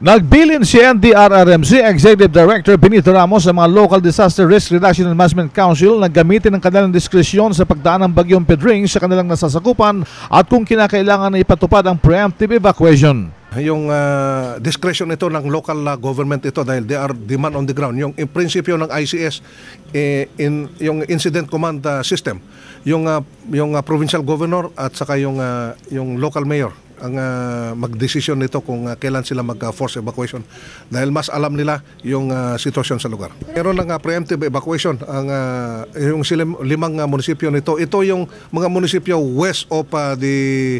Nagbilin si NDRRMC Executive Director Benito Ramos sa mga Local Disaster Risk Reduction and Management Council na gamitin ang kanilang diskresyon sa pagdaan ng bagyong Pedring sa kanilang nasasakupan at kung kinakailangan na ipatupad ang preemptive evacuation. Yung discretion ito ng local government ito dahil they are demand on the ground. Yung prinsipyo ng ICS, yung incident command system, yung provincial governor at saka yung local mayor ang magdesisyon nito kung kailan sila mag-force evacuation dahil mas alam nila yung sitwasyon sa lugar. Meron ng preemptive evacuation yung limang munisipyo nito. Ito yung mga munisipyo west of the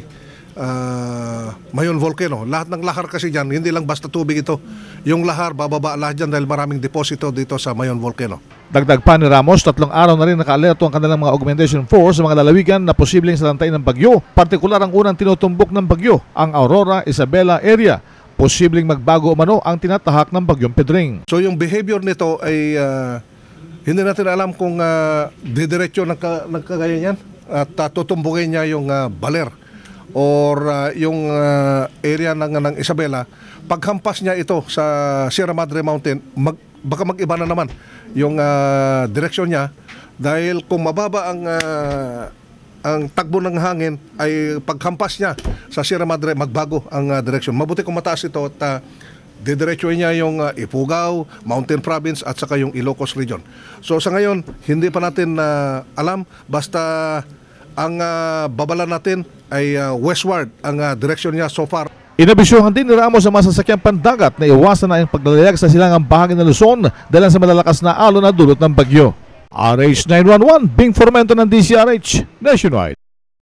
Mayon Volcano. Lahat ng lahar kasi dyan, hindi lang basta tubig ito. Yung lahar, bababa lahat dyan dahil maraming deposito dito sa Mayon Volcano. Dagdag pa ni Ramos, 3 araw na rin naka-alerto ang kanilang mga augmentation force sa mga lalawigan na posibleng salantayin ng bagyo. Partikular ang unang tinutumbok ng bagyo, ang Aurora, Isabela area. Posibleng magbago umano ang tinatahak ng bagyong Pedring. So yung behavior nito ay hindi natin alam kung didiretso ng kagaya niyan at tutumbugin niya yung Baler or yung area ng Isabela. Paghampas niya ito sa Sierra Madre Mountain, baka mag-iba na naman yung direksyon niya dahil kung mababa ang tagbo ng hangin ay paghampas niya sa Sierra Madre, magbago ang direksyon. Mabuti kung mataas ito at didiretsuhin niya yung Ifugao, Mountain Province at saka yung Ilocos Region. So sa ngayon, hindi pa natin alam, basta ang babala natin ay westward ang direksyon niya so far. Inabisyuhan din ni Ramos sa masasakyang pandagat na iwasan na ang paglalayag sa silangang bahagi ng Luzon dahil sa malalakas na alon na dulot ng bagyo. RH911, Bing Formento ng DCRH Nationwide.